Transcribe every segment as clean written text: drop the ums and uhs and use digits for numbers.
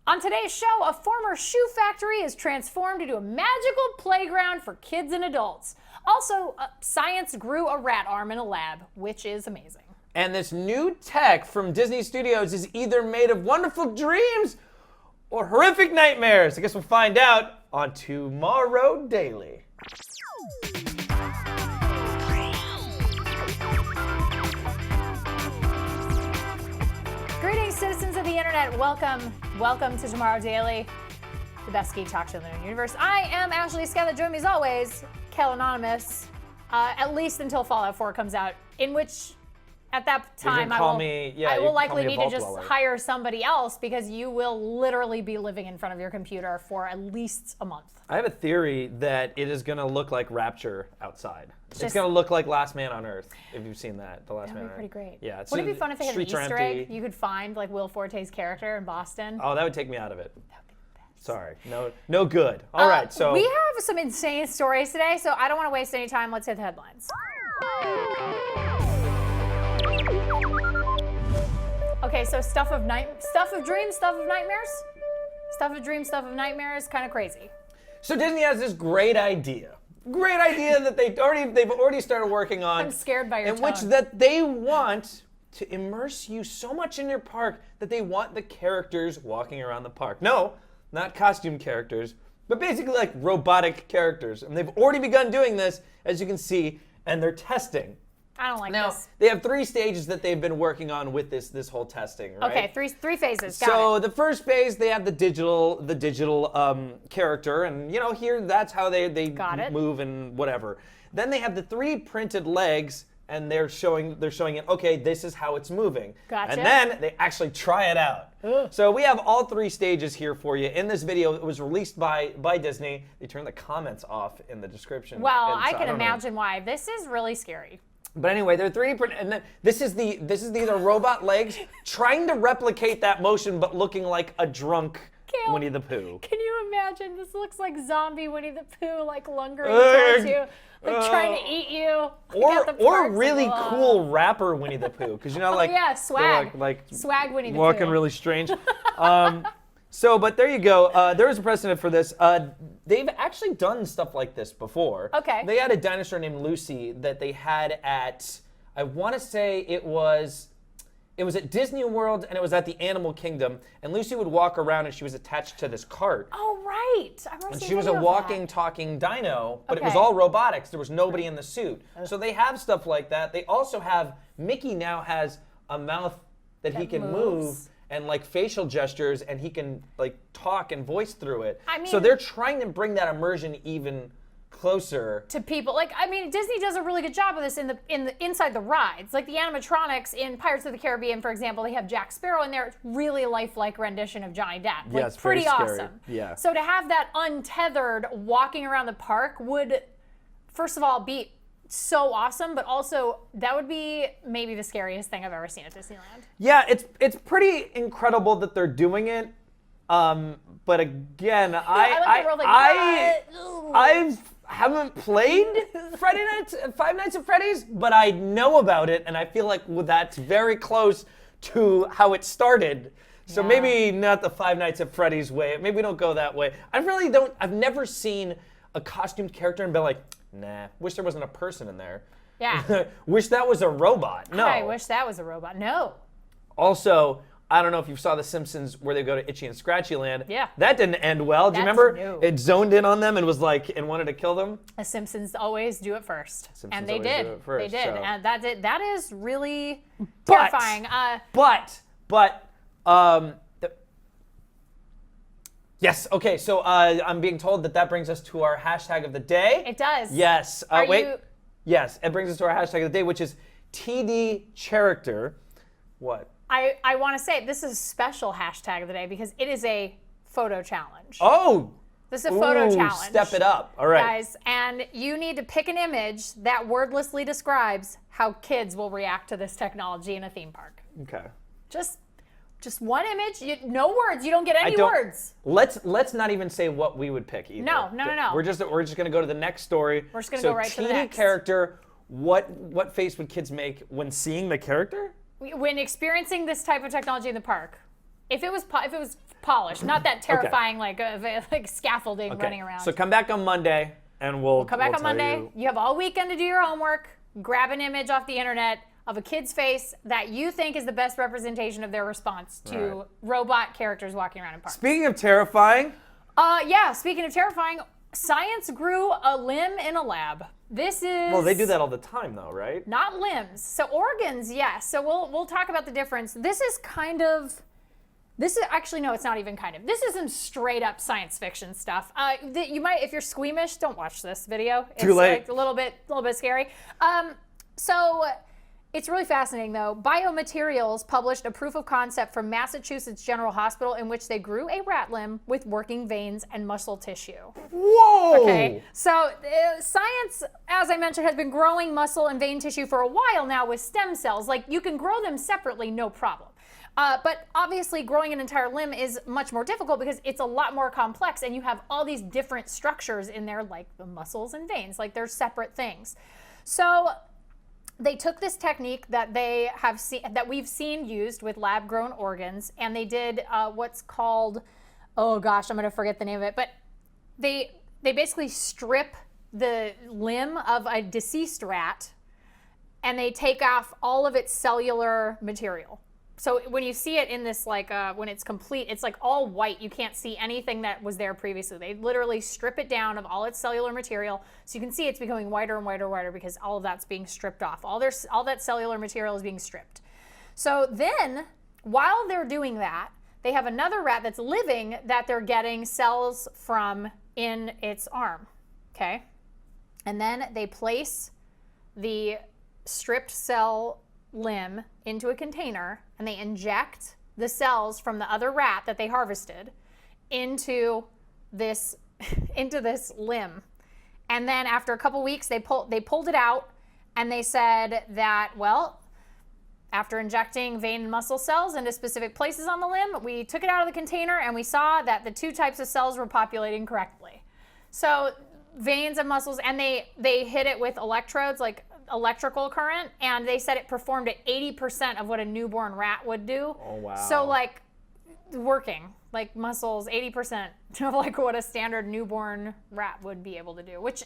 On today's show, a former shoe factory is transformed into a magical playground for kids and adults. Also, science grew a rat arm in a lab, which is amazing. And this new tech from Disney Studios is either made of wonderful dreams or horrific nightmares. I guess we'll find out on Tomorrow Daily. Greetings, citizens of the internet. Welcome to Tomorrow Daily, the best geek talk show in the known universe. I am Ashley Skelly. Join me as always, Khail Anonymous, at least until Fallout 4 comes out, in which at that time I will likely need to just hire somebody else because you will literally be living in front of your computer for at least a month. I have a theory that it is going to look like Rapture outside. It's going to look like Last Man on Earth, if you've seen that. The Last Man on Earth. That'd be pretty great. Yeah. Wouldn't it be fun if they had an Easter egg? You could find like Will Forte's character in Boston. Oh, that would take me out of it. That would be the best. Sorry. No good. All right, so. We have some insane stories today, so I don't want to waste any time. Let's hit the headlines. Okay, so stuff of dreams, stuff of nightmares? Stuff of dreams, stuff of nightmares, kind of crazy. So Disney has this great idea that they've already started working on. I'm scared by your tone. In which that they want to immerse you so much in their park that they want the characters walking around the park. No, not costume characters, but basically like robotic characters. And they've already begun doing this, as you can see, and they're testing. I don't like this. Now, they have 3 stages that they've been working on with this whole testing, right? Okay, three phases. Got so it. The first phase, they have the digital character, and here that's how they move and whatever. Then they have the 3 printed legs, and they're showing it. Okay, this is how it's moving. Gotcha. And then they actually try it out. Ugh. So we have all 3 stages here for you in this video. It was released by Disney. They turned the comments off in the description. Well, I can imagine why. This is really scary. But anyway, they're 3D printed, and then this is the robot legs trying to replicate that motion, but looking like a drunk Khail, Winnie the Pooh. Can you imagine? This looks like zombie Winnie the Pooh, like lungering towards you, like trying to eat you. Or really cool rapper Winnie the Pooh, because like swag, like swag Winnie the Pooh, walking really strange. But there you go. There is a precedent for this. They've actually done stuff like this before. Okay. They had a dinosaur named Lucy that they had at, I want to say it was at Disney World, and it was at the Animal Kingdom. And Lucy would walk around, and she was attached to this cart. Oh, right. I remember and seeing she was a walking, talking dino, but it was all robotics. There was nobody in the suit. So they have stuff like that. They also have, Mickey now has a mouth that he can move. And like facial gestures, and he can like talk and voice through it. So they're trying to bring that immersion even closer to people. Disney does a really good job of this in the inside the rides. Like the animatronics in Pirates of the Caribbean, for example, they have Jack Sparrow in there. It's really a lifelike rendition of Johnny Depp. Like, it's pretty very scary. awesome. Yeah. So to have that untethered walking around the park would, first of all, be so awesome, but also that would be maybe the scariest thing I've ever seen at Disneyland. Yeah, it's pretty incredible that they're doing it. But again, I haven't played Five Nights at Freddy's, but I know about it, and I feel like that's very close to how it started. So maybe not the Five Nights at Freddy's way. Maybe we don't go that way. I've never seen a costumed character and been like, nah, wish there wasn't a person in there. Yeah. Wish that was a robot. No. I wish that was a robot. No. Also, I don't know if you saw The Simpsons where they go to Itchy and Scratchy Land. Yeah. That didn't end well. Do you remember? It zoned in on them and was like, and wanted to kill them. The Simpsons always do it first. And they did. did. They did. So. And that is really terrifying. Yes, okay, so I'm being told that brings us to our hashtag of the day. It does. Yes. Yes, it brings us to our hashtag of the day, which is TD Character. What? I want to say this is a special hashtag of the day because it is a photo challenge. Oh! This is a photo challenge. Step it up. All right. Guys, and you need to pick an image that wordlessly describes how kids will react to this technology in a theme park. Okay. Just one image, no words. You don't get any words. Let's not even say what we would pick either. No. We're just gonna go to the next story. We're just gonna go right to the next. TD Character. What face would kids make when seeing the character? When experiencing this type of technology in the park, if it was polished, not that terrifying like scaffolding running around. So come back on Monday, and we'll come back on Monday. You have all weekend to do your homework. Grab an image off the internet of a kid's face that you think is the best representation of their response to robot characters walking around in parks. Speaking of terrifying. Speaking of terrifying, science grew a limb in a lab. This is... Well, they do that all the time, though, right? Not limbs. So organs, yes. So we'll talk about the difference. This is actually, no, it's not even kind of. This is some straight up science fiction stuff. You might, if you're squeamish, don't watch this video. It's too late. Like a little bit scary. So it's really fascinating, though. Biomaterials published a proof of concept from Massachusetts General Hospital in which they grew a rat limb with working veins and muscle tissue. Whoa! Okay, so science, as I mentioned, has been growing muscle and vein tissue for a while now with stem cells. Like, you can grow them separately, no problem. But obviously growing an entire limb is much more difficult because it's a lot more complex and you have all these different structures in there, like the muscles and veins, like they're separate things. So they took this technique that we've seen used with lab-grown organs, and they did what's called, oh gosh, I'm gonna forget the name of it, but they basically strip the limb of a deceased rat and they take off all of its cellular material. So when you see it in this, like, when it's complete, it's like all white. You can't see anything that was there previously. They literally strip it down of all its cellular material. So you can see it's becoming whiter and whiter and whiter because all of that's being stripped off. All that cellular material is being stripped. So then, while they're doing that, they have another rat that's living that they're getting cells from in its arm, okay? And then they place the stripped cell limb into a container and they inject the cells from the other rat that they harvested into this limb. And then after a couple weeks they pulled it out and they said that, well, after injecting vein and muscle cells into specific places on the limb, we took it out of the container and we saw that the two types of cells were populating correctly. So veins and muscles, and they hit it with electrodes, like electrical current, and they said it performed at 80% of what a newborn rat would do. Oh, wow. So like working, like muscles, 80% of like what a standard newborn rat would be able to do, which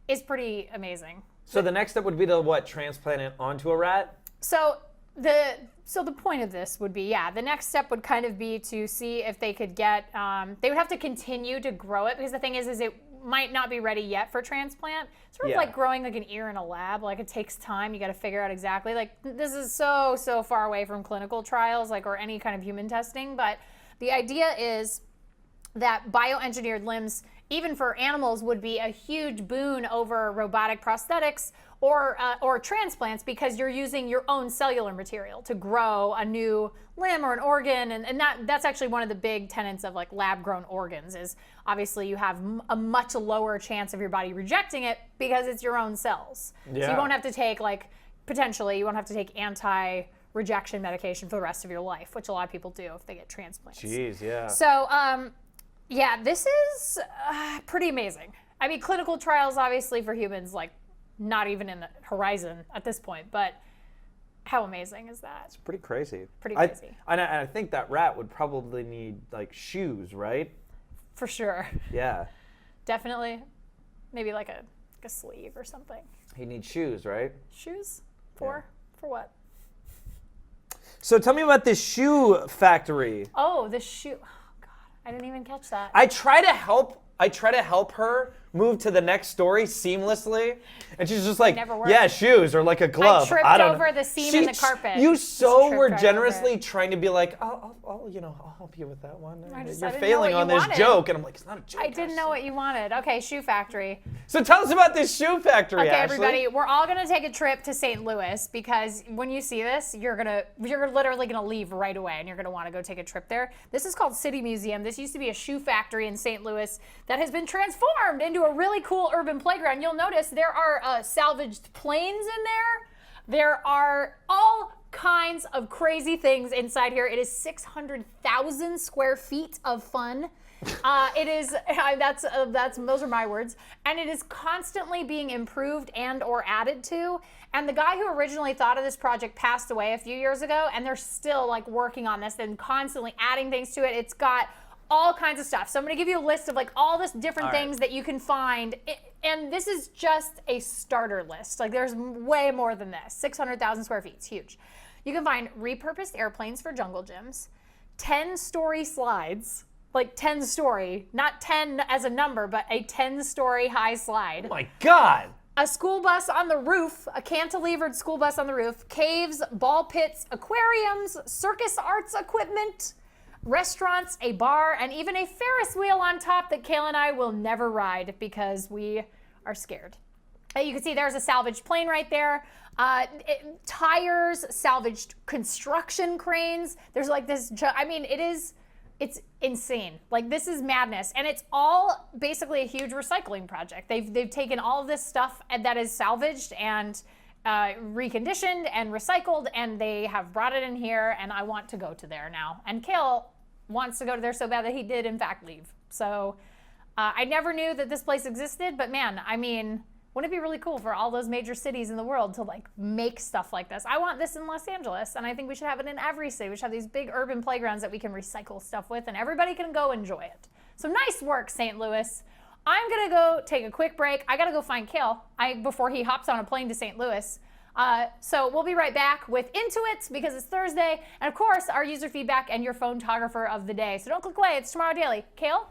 is pretty amazing. So the next step would be to transplant it onto a rat? So the point of this would be, the next step would kind of be to see if they could get, they would have to continue to grow it, because the thing is it might not be ready yet for transplant. Sort of like growing like an ear in a lab. Like, it takes time. You got to figure out exactly. Like, this is so far away from clinical trials, like, or any kind of human testing. But the idea is that bioengineered limbs, even for animals, would be a huge boon over robotic prosthetics or transplants, because you're using your own cellular material to grow a new limb or an organ, and that's actually one of the big tenets of like lab-grown organs, is obviously you have a much lower chance of your body rejecting it because it's your own cells. So you won't have to take potentially you won't have to take anti-rejection medication for the rest of your life, which a lot of people do if they get transplants. Jeez, yeah. So this is pretty amazing. I mean, clinical trials obviously for humans, like, not even in the horizon at this point, but how amazing is that? It's pretty crazy. Pretty crazy. I think that rat would probably need like shoes, right? For sure. Yeah. Definitely. Maybe like a sleeve or something. He needs shoes, right? Shoes? For what? So tell me about this shoe factory. Oh, the shoe. Oh God, I didn't even catch that. I try to help her move to the next story seamlessly, and she's just like, yeah, shoes, or like a glove. I tripped over the seam in the carpet. You were generously trying to be like, I'll help you with that one. You're failing on this joke, and I'm like, it's not a joke. I didn't know what you wanted. Okay, shoe factory. So tell us about this shoe factory, Okay, Ashley. everybody, we're all gonna take a trip to St. Louis, because when you see this, you're literally gonna leave right away, and you're gonna want to go take a trip there. This is called City Museum. This used to be a shoe factory in St. Louis that has been transformed into a really cool urban playground. You'll notice there are salvaged planes in there. There are all kinds of crazy things inside here. It is 600,000 square feet of fun. It is, those are my words. And it is constantly being improved and or added to. And the guy who originally thought of this project passed away a few years ago, and they're still like working on this and constantly adding things to it. It's got all kinds of stuff. So I'm going to give you a list of like all this different things that you can find. And this is just a starter list. Like there's way more than this. 600,000 square feet, it's huge. You can find repurposed airplanes for jungle gyms, 10-story slides, like 10-story, not 10 as a number, but a 10-story high slide. Oh my God. A school bus on the roof, a cantilevered school bus on the roof, caves, ball pits, aquariums, circus arts equipment, restaurants, a bar, and even a Ferris wheel on top that Kale and I will never ride because we are scared. You can see there's a salvaged plane right there. Tires, salvaged construction cranes. There's like this, it's insane. Like this is madness. And it's all basically a huge recycling project. They've taken all of this stuff that is salvaged and reconditioned and recycled, and they have brought it in here, and I want to go to there now. And Kale wants to go to there so bad that he did in fact leave. So I never knew that this place existed, but man, I mean, wouldn't it be really cool for all those major cities in the world to like make stuff like this? I want this in Los Angeles, and I think we should have it in every city. We should have these big urban playgrounds that we can recycle stuff with, and everybody can go enjoy it. So nice work, St. Louis. I'm gonna go take a quick break. I gotta go find Kale before he hops on a plane to St. Louis. So we'll be right back with Into It because it's Thursday, and of course our user feedback and your photographer of the day. So don't click away. It's Tomorrow Daily. Kale?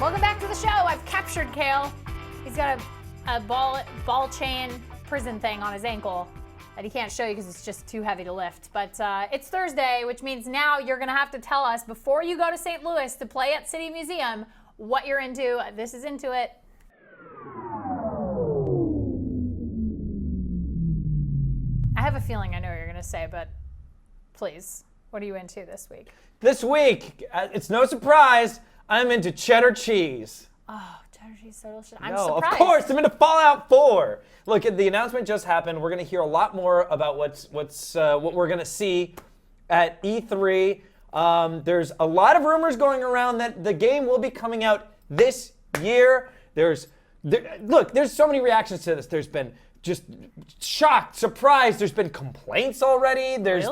Welcome back to the show. I've captured Kale. He's got a ball chain prison thing on his ankle that he can't show you because it's just too heavy to lift. But it's Thursday, which means now you're going to have to tell us before you go to St. Louis to play at City Museum what you're into. This is Into It. I have a feeling I know what you're going to say, but please, what are you into this week? This week, it's no surprise, I'm into cheddar cheese. Oh, cheddar cheese so delicious. I'm no, surprised. Of course, I'm into Fallout 4. Look, the announcement just happened. We're going to hear a lot more about what we're going to see at E3. There's a lot of rumors going around that the game will be coming out this year. Look, there's so many reactions to this. There's been just shocked, surprised. There's been complaints already. There's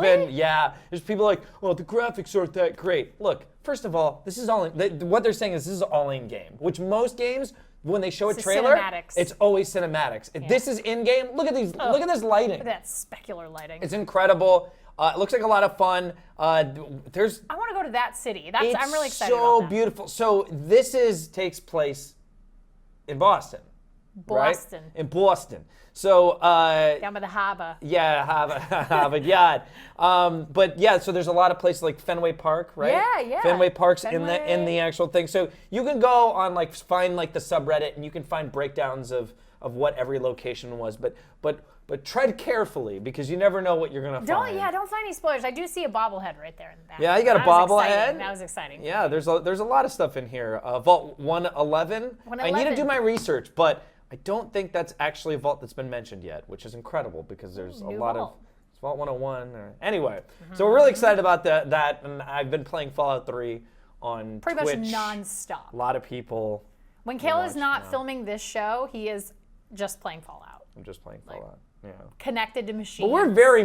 people like, well, the graphics aren't that great. Look, first of all, this is all what they're saying is this is all in game, which most games, when they show a trailer, it's always cinematics. If this is in game, look at these. Look at this lighting. Look at that specular lighting. It's incredible. It looks like a lot of fun. I want to go to that city. I'm really excited about that. So beautiful. So this takes place in Boston. Boston. Right? In Boston. So down by the harbor. Yeah, Harvard Yard. But yeah, so there's a lot of places like Fenway Park, right? Yeah. Fenway Park's in the actual thing. So you can go on find the subreddit and you can find breakdowns of what every location was. But tread carefully because you never know what you're gonna find. Don't find any spoilers. I do see a bobblehead right there in the back. Yeah, you got a bobblehead. That was exciting. Yeah, there's a lot of stuff in here. Vault 111. I need to do my research, but I don't think that's actually a vault that's been mentioned yet, which is incredible because there's a lot of Vault 101. Anyway, so we're really excited about that, and I've been playing Fallout 3 on Pretty Twitch. much nonstop. A lot of people. When Kale is not filming this show, he is just playing Fallout. I'm just playing Fallout. Yeah. Connected to machines. But we're very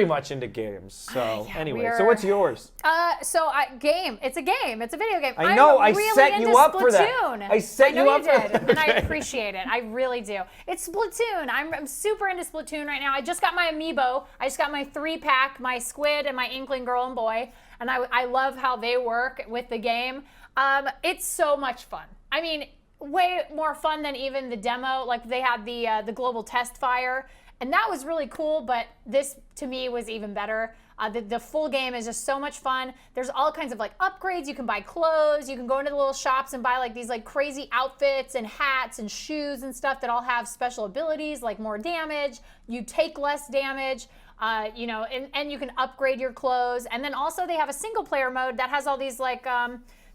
much into games. So anyway, so what's yours? Game. It's a game. It's a video game. I know. I really set you up Splatoon. for that. I set you up for that. And I appreciate it. I really do. It's Splatoon. I'm super into Splatoon right now. I just got my amiibo. I just got my 3-pack, my squid and my inkling girl and boy, and I love how they work with the game. It's so much fun. I mean, way more fun than even the demo. Like they had the global test fire, and that was really cool, but this to me was even better. The full game is just so much fun. There's all kinds of upgrades. You can buy clothes, you can go into the little shops and buy these crazy outfits and hats and shoes and stuff that all have special abilities, like more damage. You take less damage. And you can upgrade your clothes. And then also they have a single player mode that has all these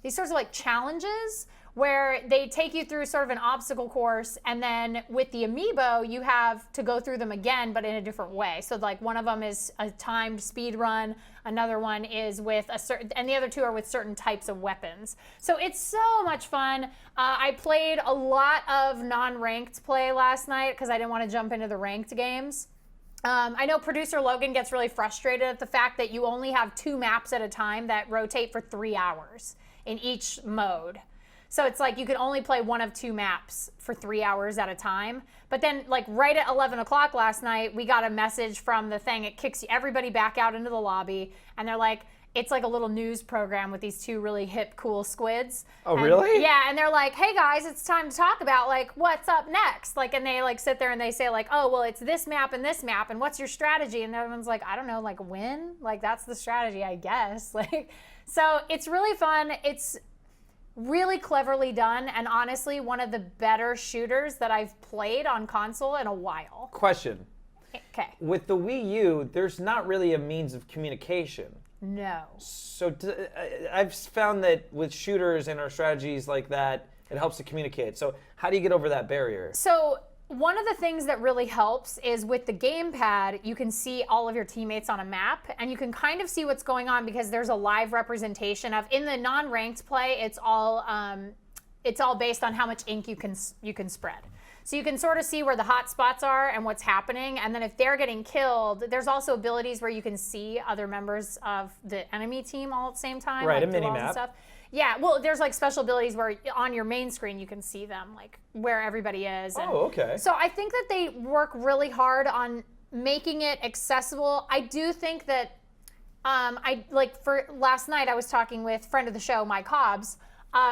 these sorts of like challenges where they take you through sort of an obstacle course, and then with the amiibo, you have to go through them again, but in a different way. So like one of them is a timed speed run, another one is with a certain, and the other two are with certain types of weapons. So it's so much fun. I played a lot of non-ranked play last night because I didn't want to jump into the ranked games. I know producer Logan gets really frustrated at the fact that you only have 2 maps at a time that rotate for 3 hours in each mode. So it's like you can only play one of 2 maps for 3 hours at a time. But then like right at 11 o'clock last night, we got a message from the thing. It kicks everybody back out into the lobby. And they're like, it's like a little news program with these 2 really hip, cool squids. Oh, really? Yeah, and they're like, hey guys, it's time to talk about like what's up next. Like, and they like sit there and they say like, oh, well, it's this map, and what's your strategy? And everyone's like, I don't know, like win? Like that's the strategy, I guess. Like, so it's really fun. It's really cleverly done, and honestly, one of the better shooters that I've played on console in a while. Question. Okay. With the Wii U, there's not really a means of communication. No. So I've found that with shooters and our strategies like that, it helps to communicate. So how do you get over that barrier? So one of the things that really helps is with the gamepad, you can see all of your teammates on a map, and you can kind of see what's going on because there's a live representation of, in the non-ranked play, it's all based on how much ink you can spread. So you can sort of see where the hot spots are and what's happening, and then if they're getting killed, there's also abilities where you can see other members of the enemy team all at the same time. Right, like a mini-map. Yeah, well, there's like special abilities where on your main screen you can see them, like where everybody is. And oh, okay. so I think that they work really hard on making it accessible. I do think that, for last night I was talking with friend of the show, Mike Hobbs.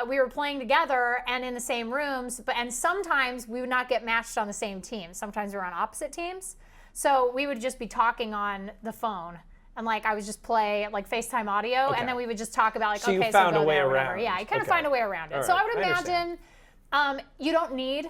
We were playing together and in the same rooms, and sometimes we would not get matched on the same team. Sometimes we were on opposite teams. So we would just be talking on the phone. And like I would just play like FaceTime audio, and then we would just talk about like, so okay, you found so a way there, around. Yeah, you kind of find a way around it. All so right. I would imagine you don't need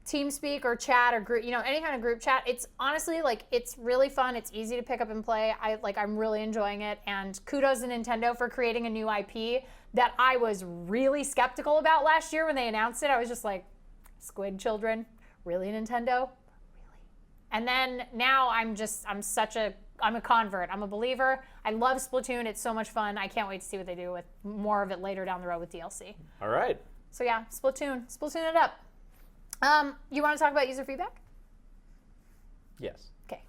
TeamSpeak or chat or group, any kind of group chat. It's honestly like it's really fun. It's easy to pick up and play. I'm really enjoying it. And kudos to Nintendo for creating a new IP that I was really skeptical about last year when they announced it. I was just like, Squid Children, really, Nintendo? Really? And then now I'm a convert. I'm a believer. I love Splatoon. It's so much fun. I can't wait to see what they do with more of it later down the road with DLC. All right. So yeah, Splatoon it up. You want to talk about user feedback? Yes. Okay.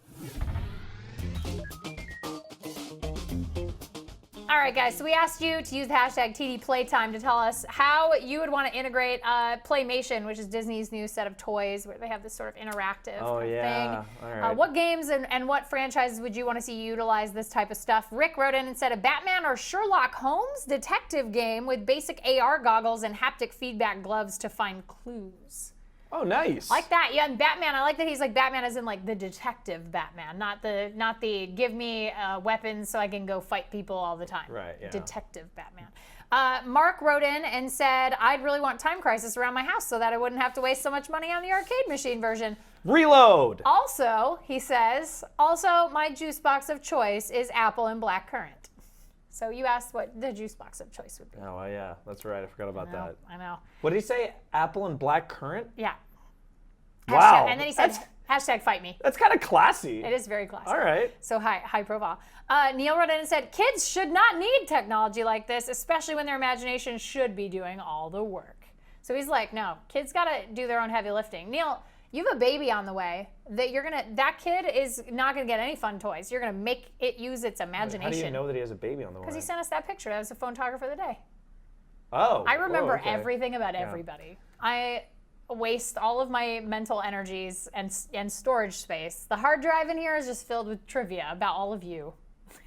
All right, guys, so we asked you to use the hashtag TDPlaytime to tell us how you would want to integrate Playmation, which is Disney's new set of toys where they have this sort of interactive thing. All right. What games and what franchises would you want to see utilize this type of stuff? Rick wrote in and said a Batman or Sherlock Holmes detective game with basic AR goggles and haptic feedback gloves to find clues. Oh, nice. Like that, yeah. And Batman, I like that he's like Batman as in like the detective Batman, not the give me weapons so I can go fight people all the time. Right, yeah. Detective Batman. Mark wrote in and said, I'd really want Time Crisis around my house so that I wouldn't have to waste so much money on the arcade machine version. Reload. Also, he says, my juice box of choice is apple and blackcurrant. So you asked what the juice box of choice would be. Oh, yeah, that's right. I forgot about that. I know. What did he say? Apple and blackcurrant? Yeah. Wow. And then he said, hashtag fight me. That's kind of classy. It is very classy. All right. So high profile. Neil wrote in and said, kids should not need technology like this, especially when their imagination should be doing all the work. So he's like, no, kids got to do their own heavy lifting. Neil, you have a baby on the way that kid is not going to get any fun toys. You're going to make it use its imagination. How do you know that he has a baby on the way? Because he sent us that picture. That was the photographer of the day. Oh. I remember okay. everything about everybody. I waste all of my mental energies and storage space. The hard drive in here is just filled with trivia about all of you.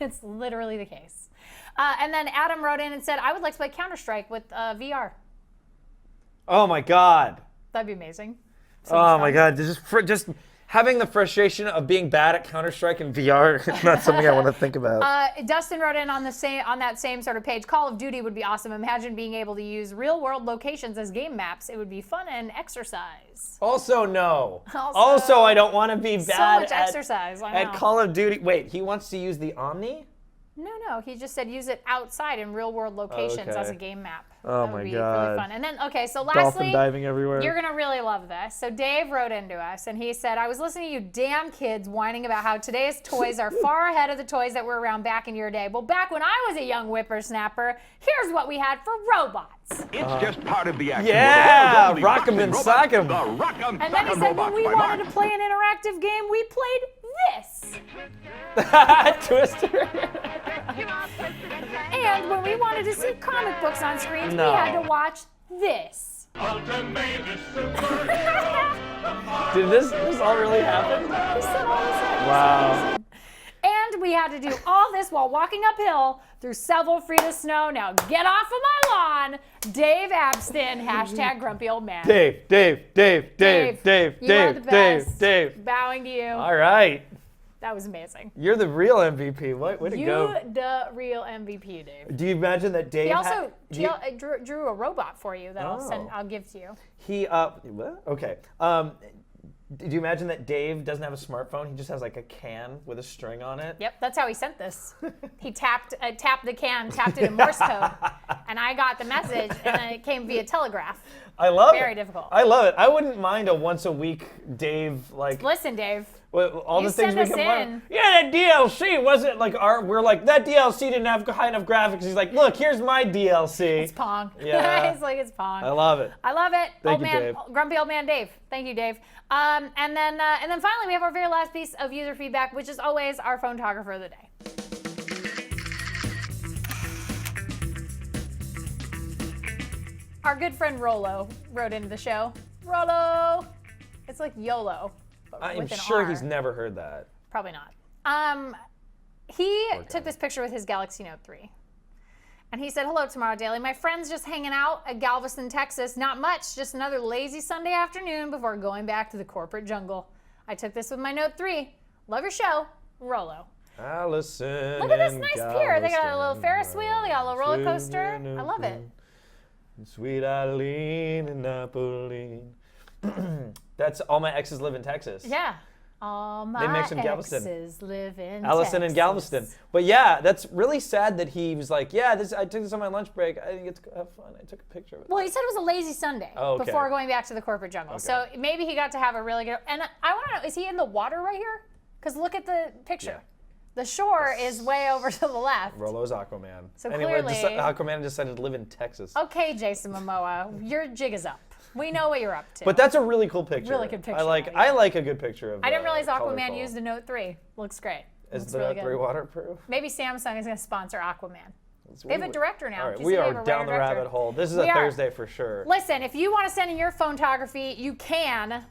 It's literally the case. And then Adam wrote in and said, I would like to play Counter-Strike with VR. Oh my God. That'd be amazing. Oh my God, just having the frustration of being bad at Counter-Strike in VR is not something I want to think about. Dustin wrote in on that same sort of page, Call of Duty would be awesome. Imagine being able to use real-world locations as game maps. It would be fun and exercise. Also, no. Also, I don't want to be bad exercise. I know. at Call of Duty. Wait, he wants to use the Omni? No. He just said use it outside in real world locations as a game map. Oh that would my be God. really fun. And then, okay, so Dolphin lastly, diving everywhere. you're going to really love this. So Dave wrote into us and he said, I was listening to you damn kids whining about how today's toys are far ahead of the toys that were around back in your day. Well, back when I was a young whippersnapper, here's what we had for robots. It's just part of the action. Yeah, rock 'em and sock 'em. And then he said, when we wanted to play an interactive game, we played this. Twister. And when we wanted to see comic books on screens, we had to watch this. Did this all really happen? He said all this. Wow. And we had to do all this while walking uphill through several feet of snow. Now get off of my lawn, Dave Abston, hashtag grumpy old man. Dave. You are the best. Bowing to you. All right. That was amazing. You're the real MVP. Way to go. You the real MVP, Dave. Do you imagine that Dave? He also drew a robot for you that I'll give to you. What? Okay. Do you imagine that Dave doesn't have a smartphone? He just has like a can with a string on it. Yep, that's how he sent this. He tapped the can, tapped it in Morse code, and I got the message, and then it came via telegraph. I love it. Very difficult. I love it. I wouldn't mind a once a week Dave like. Listen, Dave. All you the things send we us can in. learn. Yeah, that DLC wasn't like we're like that DLC didn't have high enough graphics. He's like, look, here's my DLC. It's Pong. Yeah. It's like it's Pong. I love it. I love it. Thank you, Dave. Grumpy old man Dave. Thank you, Dave. And then finally we have our very last piece of user feedback, which is always our photographer of the day. Our good friend Rolo wrote into the show. Rolo. It's like YOLO. I'm sure he's never heard that. Probably not. He took this picture with his Galaxy Note 3. And he said, hello, Tomorrow Daily. My friend's just hanging out at Galveston, Texas. Not much, just another lazy Sunday afternoon before going back to the corporate jungle. I took this with my Note 3. Love your show, Rolo. Allison. Look at this nice pier. They got a little Ferris wheel. They got a little roller coaster. I love it. Sweet Eileen and Napoleon. That's All My Exes Live in Texas. Yeah. All my exes live in Allison Texas. and Galveston. But yeah, that's really sad that he was like, yeah, I took this on my lunch break. I think it's have fun. I took a picture of it. Well, he said it was a lazy Sunday before going back to the corporate jungle. Okay. So maybe he got to have a really good. And I want to know, is he in the water right here? Because look at the picture. Yeah. The shore is way over to the left. Rolo's Aquaman. So anyway, clearly, Aquaman decided to live in Texas. Okay, Jason Momoa, your jig is up. We know what you're up to. But that's a really cool picture. Really good picture. I like a good picture of. I didn't realize Aquaman colorful. used a Note 3. Looks great. Is the Note 3 waterproof? Maybe Samsung is going to sponsor Aquaman. They have a director now. All right, we are down the rabbit hole. This is a Thursday for sure. Listen, if you want to send in your photography, you can.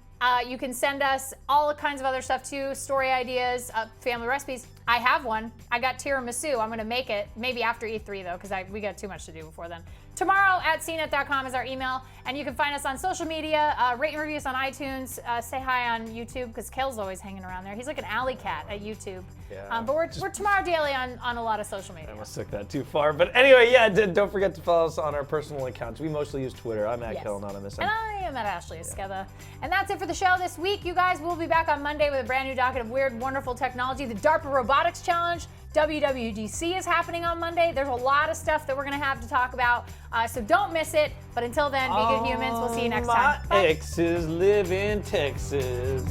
You can send us all kinds of other stuff too, story ideas, family recipes. I have one. I got tiramisu. I'm going to make it, maybe after E3 though, because we got too much to do before then. Tomorrow at cnet.com is our email, and you can find us on social media, rate and review us on iTunes, say hi on YouTube, because Kale's always hanging around there. He's like an alley cat at YouTube. Yeah. But we're Tomorrow Daily on a lot of social media. I almost took that too far. But anyway, yeah, don't forget to follow us on our personal accounts. We mostly use Twitter. I'm at Khail Anonymous. And I am at Ashley Esqueda. And that's it for the show this week, you guys. We'll be back on Monday with a brand new docket of weird, wonderful technology. The DARPA Robotics Challenge. WWDC is happening on Monday. There's a lot of stuff that we're going to have to talk about. So don't miss it. But until then, be good humans. We'll see you next time. My exes live in Texas.